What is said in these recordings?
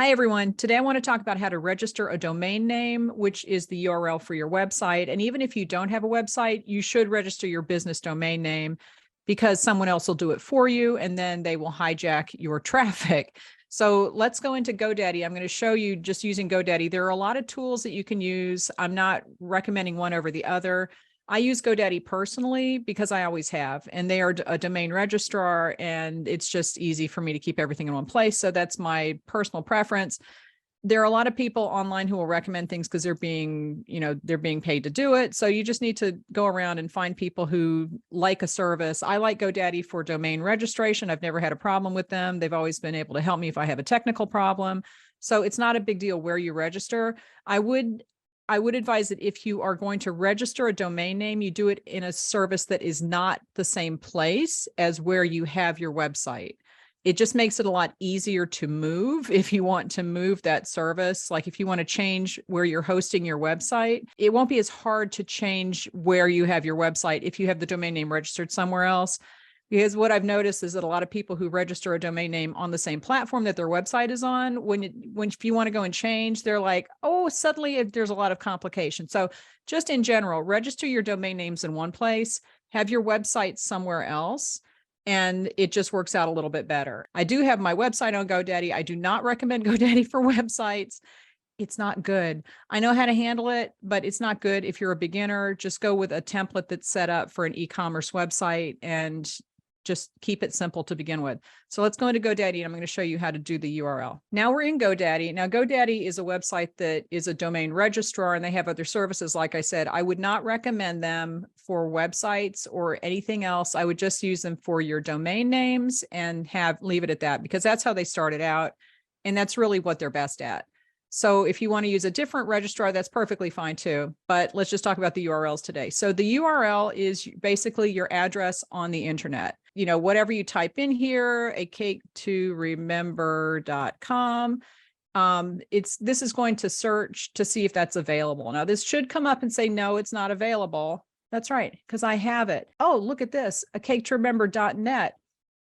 Hi, everyone. Today, I want to talk about how to register a domain name, which is the URL for your website. And even if you don't have a website, you should register your business domain name because someone else will do it for you and then they will hijack your traffic. So let's go into GoDaddy. I'm going to show you just using GoDaddy. There are a lot of tools that you can use. I'm not recommending one over the other. I use GoDaddy personally because I always have, and they are a domain registrar, and it's just easy for me to keep everything in one place. So that's my personal preference. There are a lot of people online who will recommend things because they're being paid to do it. So you just need to go around and find people who like a service. I like GoDaddy for domain registration. I've never had a problem with them. They've always been able to help me if I have a technical problem. So it's not a big deal where you register. I would advise that if you are going to register a domain name, you do it in a service that is not the same place as where you have your website. It just makes it a lot easier to move if you want to move that service. Like if you want to change where you're hosting your website, it won't be as hard to change where you have your website if you have the domain name registered somewhere else. Because what I've noticed is that a lot of people who register a domain name on the same platform that their website is on, if you want to go and change, they're like, oh, suddenly there's a lot of complication. So just in general, register your domain names in one place, have your website somewhere else, and it just works out a little bit better. I do have my website on GoDaddy. I do not recommend GoDaddy for websites. It's not good. I know how to handle it, but it's not good if you're a beginner. Just go with a template that's set up for an e-commerce website and just keep it simple to begin with. So let's go into GoDaddy and I'm going to show you how to do the URL. Now we're in GoDaddy. Now GoDaddy is a website that is a domain registrar and they have other services. Like I said, I would not recommend them for websites or anything else. I would just use them for your domain names and leave it at that because that's how they started out. And that's really what they're best at. So if you want to use a different registrar, that's perfectly fine too. But let's just talk about the URLs today. So the URL is basically your address on the internet. You know, whatever you type in here, a cake to remember.com. This is going to search to see if that's available. Now this should come up and say, no, it's not available. That's right, because I have it. Oh, look at this, a cake to remember.net.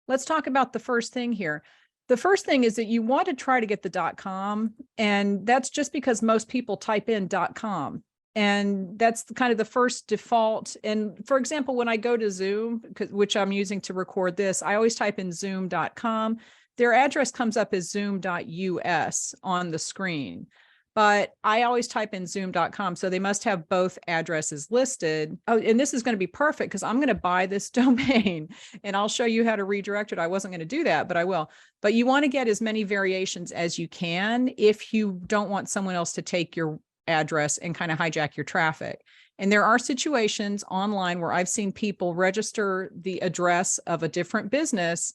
Let's talk about the first thing here. The first thing is that you want to try to get the .com, and that's just because most people type in .com, and that's kind of the first default. And for example, when I go to Zoom, which I'm using to record this, I always type in zoom.com. Their address comes up as zoom.us on the screen, but I always type in zoom.com. So they must have both addresses listed. Oh, and this is going to be perfect because I'm going to buy this domain and I'll show you how to redirect it. I wasn't going to do that, but I will. But you want to get as many variations as you can if you don't want someone else to take your address and kind of hijack your traffic. And there are situations online where I've seen people register the address of a different business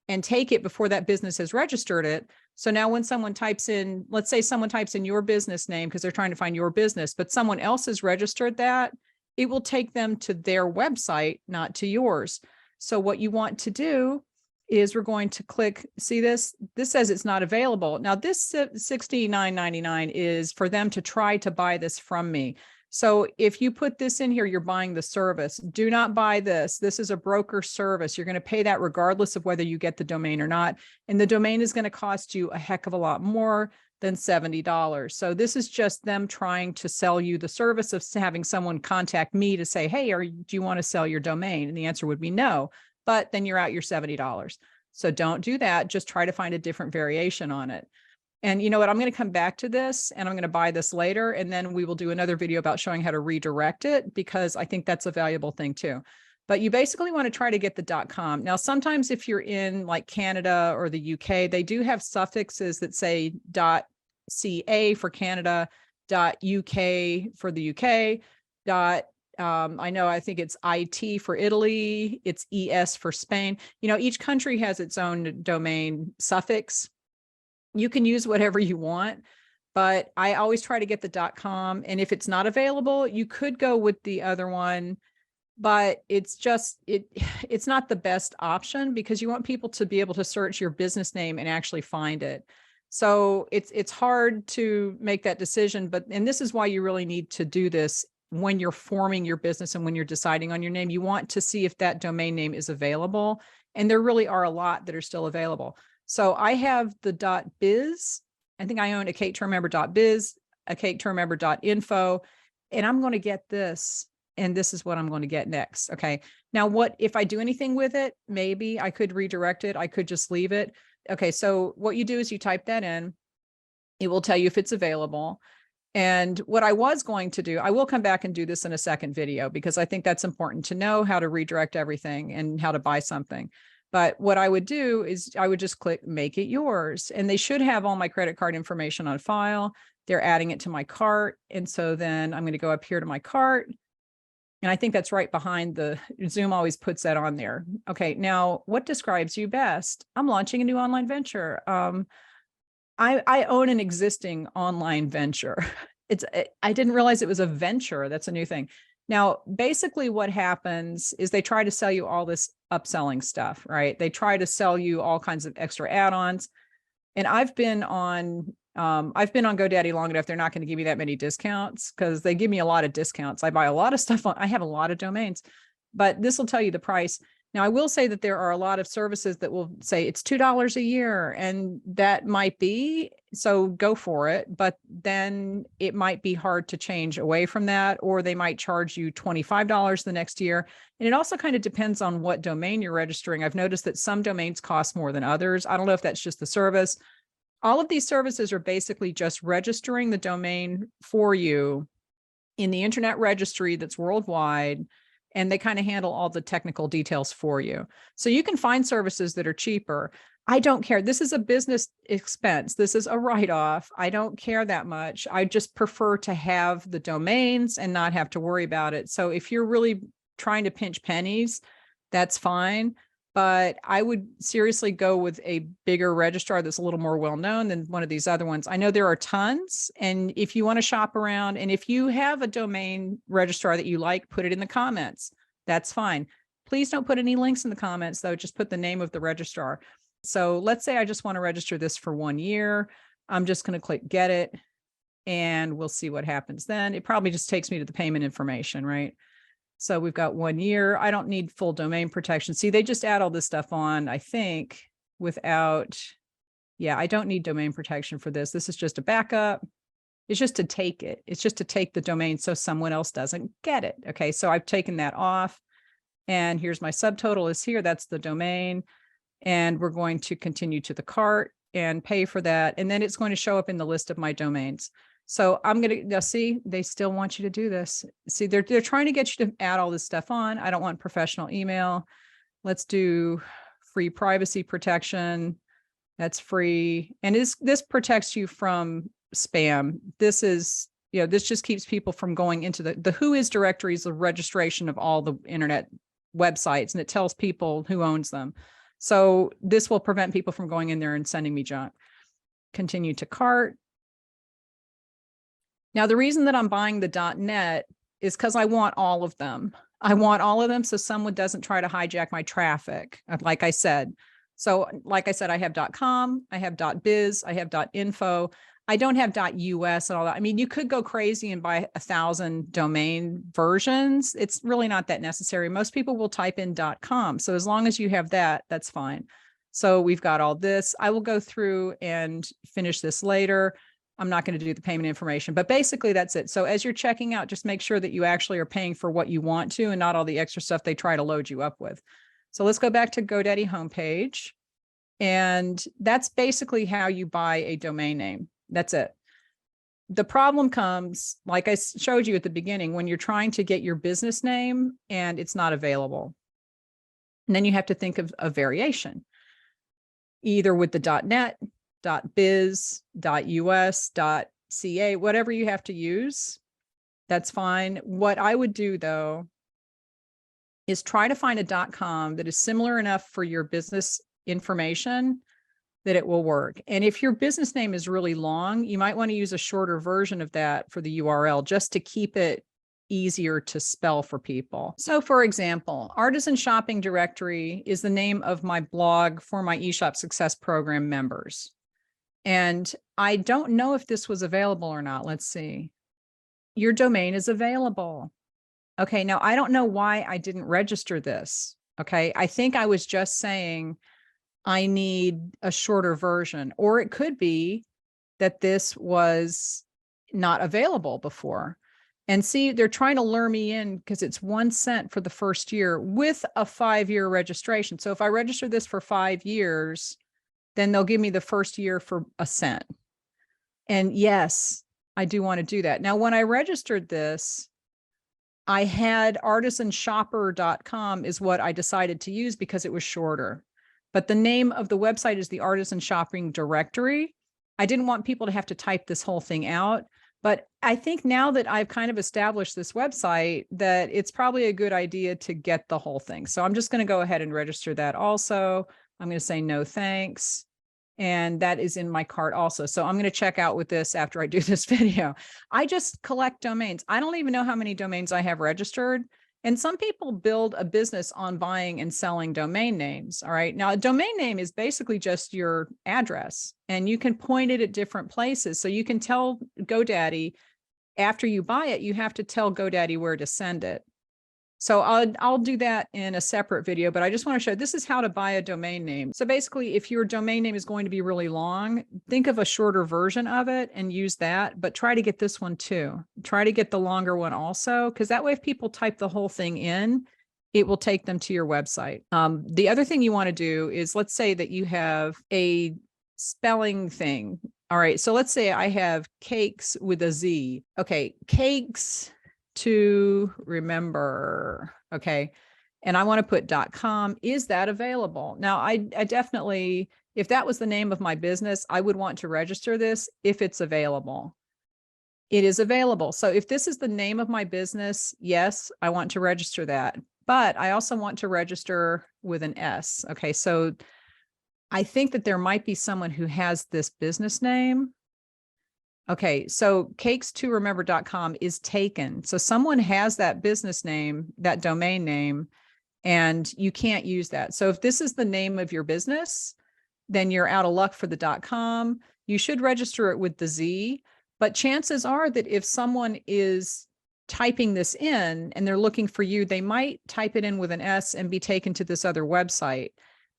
and take it before that business has registered it. So now when someone types in, let's say someone types in your business name because they're trying to find your business, but someone else has registered that, it will take them to their website, not to yours. So what you want to do is we're going to click, see this says it's not available. Now this $69.99 is for them to try to buy this from me. So if you put this in here, you're buying the service. Do not buy this. This is a broker service. You're going to pay that regardless of whether you get the domain or not. And the domain is going to cost you a heck of a lot more than $70. So this is just them trying to sell you the service of having someone contact me to say, hey, do you want to sell your domain? And the answer would be no, but then you're out your $70. So don't do that. Just try to find a different variation on it. And you know what, I'm going to come back to this and I'm going to buy this later. And then we will do another video about showing how to redirect it because I think that's a valuable thing too. But you basically want to try to get the .com. Now, sometimes if you're in like Canada or the UK, they do have suffixes that say .ca for Canada, .uk for the UK, I think it's IT for Italy, it's ES for Spain. You know, each country has its own domain suffix. You can use whatever you want, but I always try to get the .com. And if it's not available, you could go with the other one, but it's not the best option because you want people to be able to search your business name and actually find it. So it's hard to make that decision, and this is why you really need to do this when you're forming your business and when you're deciding on your name. You want to see if that domain name is available. And there really are a lot that are still available. So I have the .biz I think I own a caketoremember.biz, a caketoremember.info, and I'm going to get this. And this is what I'm going to get next. Okay. Now, what if I do anything with it? Maybe I could redirect it. I could just leave it. Okay. So what you do is you type that in. It will tell you if it's available. And what I was going to do, I will come back and do this in a second video because I think that's important to know how to redirect everything and how to buy something. But what I would do is I would just click make it yours. And they should have all my credit card information on file. They're adding it to my cart. And so then I'm going to go up here to my cart. And I think that's right behind the Zoom always puts that on there. Okay. Now what describes you best? I'm launching a new online venture. I own an existing online venture. I didn't realize it was a venture. That's a new thing. Now, basically what happens is they try to sell you all this upselling stuff, right? They try to sell you all kinds of extra add-ons. And I've been on GoDaddy long enough. They're not going to give me that many discounts because they give me a lot of discounts. I buy a lot of stuff I have a lot of domains, but this will tell you the price. Now, I will say that there are a lot of services that will say it's $2 a year, and that might be, so go for it. But then it might be hard to change away from that, or they might charge you $25 the next year. And it also kind of depends on what domain you're registering. I've noticed that some domains cost more than others. I don't know if that's just the service. All of these services are basically just registering the domain for you in the internet registry that's worldwide. And they kind of handle all the technical details for you. So you can find services that are cheaper. I don't care. This is a business expense. This is a write-off. I don't care that much. I just prefer to have the domains and not have to worry about it. So if you're really trying to pinch pennies, that's fine. But I would seriously go with a bigger registrar that's a little more well-known than one of these other ones. I know there are tons. And if you want to shop around, and if you have a domain registrar that you like, put it in the comments. That's fine. Please don't put any links in the comments, though. Just put the name of the registrar. So let's say I just want to register this for 1 year. I'm just going to click get it, and we'll see what happens then. It probably just takes me to the payment information, right? So we've got 1 year. I don't need full domain protection. See, they just add all this stuff on, I think, without, yeah, I don't need domain protection for this. This is just a backup. It's just to take it. It's just to take the domain so someone else doesn't get it. Okay, so I've taken that off. And here's my subtotal is here. That's the domain. And we're going to continue to the cart and pay for that. And then it's going to show up in the list of my domains. So I'm going to see, they still want you to do this. See, they're trying to get you to add all this stuff on. I don't want professional email. Let's do free privacy protection. That's free. And this protects you from spam. This is, this just keeps people from going into the who is directory is the registration of all the internet websites, and it tells people who owns them. So this will prevent people from going in there and sending me junk. Continue to cart. Now, the reason that I'm buying the .net is because I want all of them. I want all of them so someone doesn't try to hijack my traffic, like I said. So like I said, I have .com, I have .biz, I have .info. I don't have .us and all that. I mean, you could go crazy and buy 1,000 domain versions. It's really not that necessary. Most people will type in .com. So as long as you have that, that's fine. So we've got all this. I will go through and finish this later. I'm not going to do the payment information, but basically that's it. So as you're checking out, just make sure that you actually are paying for what you want to and not all the extra stuff they try to load you up with. So let's go back to GoDaddy homepage. And that's basically how you buy a domain name. That's it. The problem comes, like I showed you at the beginning, when you're trying to get your business name and it's not available. And then you have to think of a variation, either with the .net, .biz, .us, .ca, whatever you have to use, that's fine. What I would do, though, is try to find a .com that is similar enough for your business information that it will work. And if your business name is really long, you might want to use a shorter version of that for the URL just to keep it easier to spell for people. So for example, Artisan Shopping Directory is the name of my blog for my eShop Success Program members. And I don't know if this was available or not. Let's see. Your domain is available. Okay, now I don't know why I didn't register this. Okay, I think I was just saying I need a shorter version, or it could be that this was not available before. And see, they're trying to lure me in because it's 1 cent for the first year with a 5-year registration. So if I register this for 5 years, then they'll give me the first year for a cent. And yes, I do want to do that. Now, when I registered this, I had artisanshopper.com is what I decided to use because it was shorter. But the name of the website is the Artisan Shopping Directory. I didn't want people to have to type this whole thing out. But I think now that I've kind of established this website, that it's probably a good idea to get the whole thing. So I'm just going to go ahead and register that also. I'm going to say no thanks. And that is in my cart also. So I'm going to check out with this after I do this video. I just collect domains. I don't even know how many domains I have registered. And some people build a business on buying and selling domain names. All right. Now, a domain name is basically just your address, and you can point it at different places. So you can tell GoDaddy after you buy it, you have to tell GoDaddy where to send it. So I'll do that in a separate video, but I just want to show this is how to buy a domain name. So basically, if your domain name is going to be really long, think of a shorter version of it and use that, but try to get this one too. Try to get the longer one also, because that way, if people type the whole thing in, it will take them to your website. The other thing you want to do is, let's say that you have a spelling thing. All right. So let's say I have cakes with a Z. Okay. Cakes to remember. Okay. And I want to put .com. Is that available? Now, I definitely, if that was the name of my business, I would want to register this if it's available. It is available. So if this is the name of my business, yes, I want to register that. But I also want to register with an S. Okay. So I think that there might be someone who has this business name. Okay, so cakes2remember.com is taken. So someone has that business name, that domain name, and you can't use that. So if this is the name of your business, then you're out of luck for the .com. You should register it with the Z, but chances are that if someone is typing this in and they're looking for you, they might type it in with an S and be taken to this other website.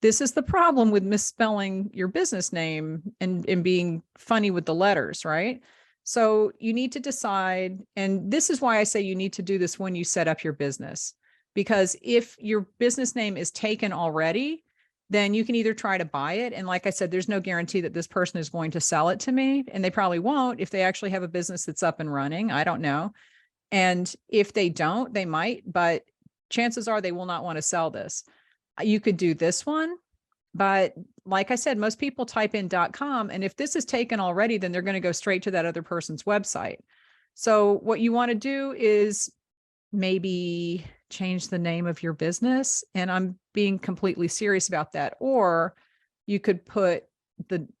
This is the problem with misspelling your business name and being funny with the letters, right? So you need to decide, and this is why I say you need to do this when you set up your business, because if your business name is taken already, then you can either try to buy it. And like I said, there's no guarantee that this person is going to sell it to me, and they probably won't if they actually have a business that's up and running. I don't know. And if they don't, they might, but chances are they will not want to sell this. You could do this one, but like I said, most people type in .com, and if this is taken already, then they're going to go straight to that other person's website. So what you want to do is maybe change the name of your business, and I'm being completely serious about that. Or you could put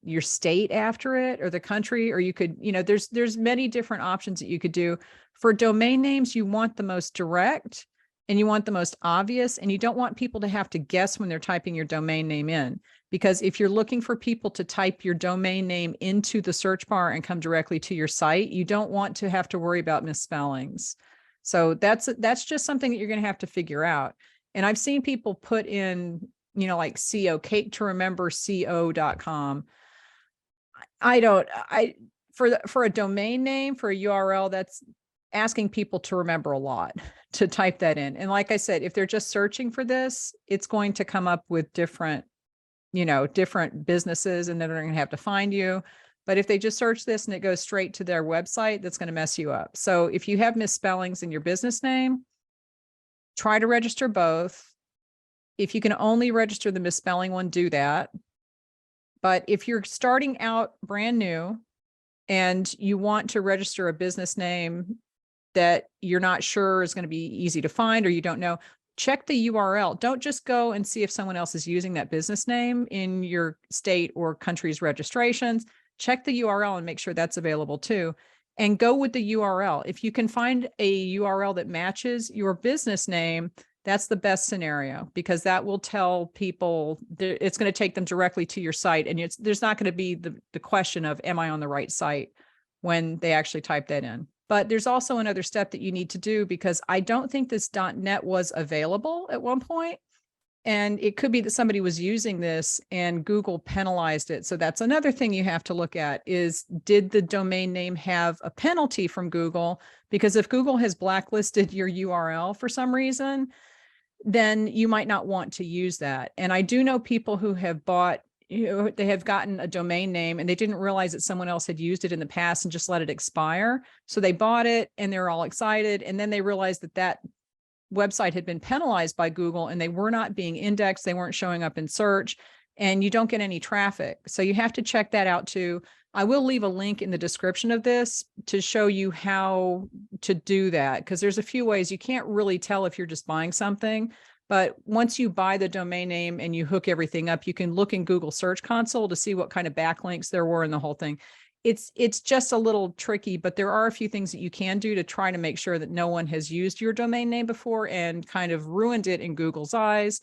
your state after it, or the country, or you could, there's many different options that you could do. For domain names, you want the most direct, and you want the most obvious, and you don't want people to have to guess when they're typing your domain name in. Because if you're looking for people to type your domain name into the search bar and come directly to your site, you don't want to have to worry about misspellings. So that's just something that you're going to have to figure out. And I've seen people put in, like CO, cake to remember co.com. For a domain name, for a URL, that's asking people to remember a lot to type that in. And like I said, if they're just searching for this, it's going to come up with different businesses, and then they're going to have to find you. But if they just search this and it goes straight to their website, that's going to mess you up. So if you have misspellings in your business name, try to register both. If you can only register the misspelling one, do that. But if you're starting out brand new and you want to register a business name that you're not sure is going to be easy to find, or you don't know, check the URL. Don't just go and see if someone else is using that business name in your state or country's registrations. Check the URL and make sure that's available too. And go with the URL. If you can find a URL that matches your business name, that's the best scenario, because that will tell people it's going to take them directly to your site. And there's not going to be the question of, am I on the right site, when they actually type that in. But there's also another step that you need to do, because I don't think this .net was available at one point. And it could be that somebody was using this and Google penalized it. So that's another thing you have to look at is, did the domain name have a penalty from Google? Because if Google has blacklisted your URL for some reason, then you might not want to use that. And I do know people who have bought, they have gotten a domain name and they didn't realize that someone else had used it in the past and just let it expire. So they bought it and they're all excited. And then they realized that that website had been penalized by Google and they were not being indexed. They weren't showing up in search and you don't get any traffic. So you have to check that out too. I will leave a link in the description of this to show you how to do that, because there's a few ways. You can't really tell if you're just buying something, but once you buy the domain name and you hook everything up, you can look in Google Search Console to see what kind of backlinks there were in the whole thing. It's just a little tricky, but there are a few things that you can do to try to make sure that no one has used your domain name before and kind of ruined it in Google's eyes.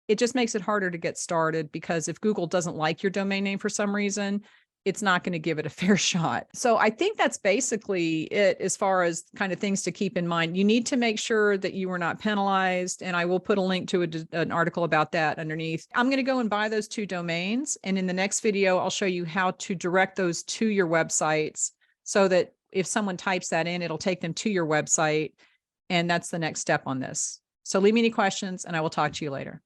It just makes it harder to get started, because if Google doesn't like your domain name for some reason, it's not going to give it a fair shot. So I think that's basically it as far as kind of things to keep in mind. You need to make sure that you are not penalized. And I will put a link to an article about that underneath. I'm going to go and buy those 2 domains. And in the next video, I'll show you how to direct those to your websites so that if someone types that in, it'll take them to your website. And that's the next step on this. So leave me any questions and I will talk to you later.